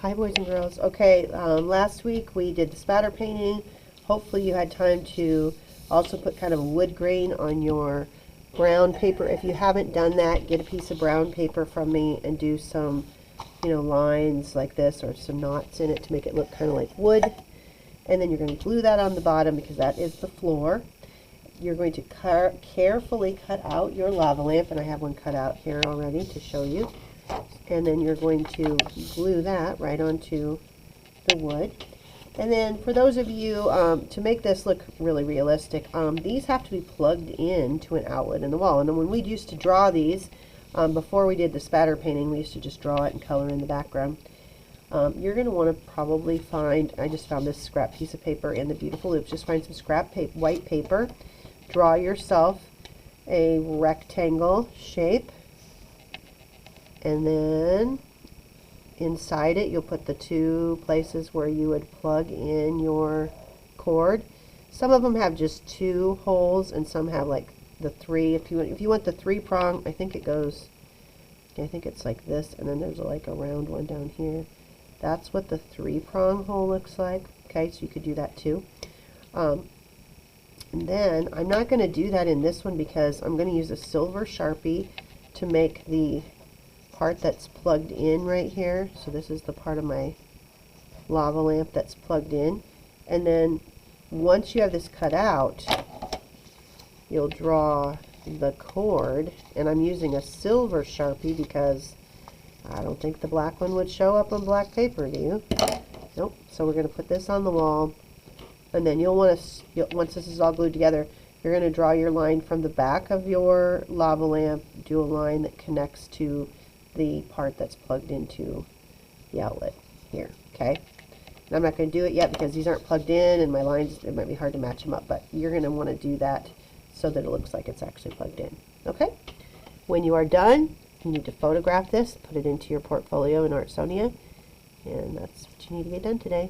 Hi, boys and girls. Okay, last week we did the spatter painting. Hopefully you had time to also put kind of a wood grain on your brown paper. If you haven't done that, get a piece of brown paper from me and do some, lines like this or some knots in it to make it look kind of like wood. And then you're going to glue that on the bottom because that is the floor. You're going to carefully cut out your lava lamp, and I have one cut out here already to show you. And then you're going to glue that right onto the wood. And then for those of you, to make this look really realistic, these have to be plugged in to an outlet in the wall. And then when we used to draw these, before we did the spatter painting, we used to just draw it and color in the background. You're going to want to probably find, I just found this scrap piece of paper in the Beautiful Loops. Just find some scrap white paper. Draw yourself a rectangle shape. And then inside it, you'll put the two places where you would plug in your cord. Some of them have just 2 holes, and some have like the 3. If you want the 3-prong, I think it's like this, and then there's like a round one down here. That's what the 3-prong hole looks like. Okay, so you could do that too. And then I'm not going to do that in this one because I'm going to use a silver Sharpie to make the part that's plugged in right here. So this is the part of my lava lamp that's plugged in. And then once you have this cut out, you'll draw the cord. And I'm using a silver Sharpie because I don't think the black one would show up on black paper, do you? Nope. So we're going to put this on the wall. And then you'll want to, once this is all glued together, you're going to draw your line from the back of your lava lamp, do a line that connects to the part that's plugged into the outlet here, okay? And I'm not going to do it yet because these aren't plugged in and my lines, it might be hard to match them up, but you're going to want to do that so that it looks like it's actually plugged in, okay? When you are done, you need to photograph this, put it into your portfolio in Artsonia, and that's what you need to get done today.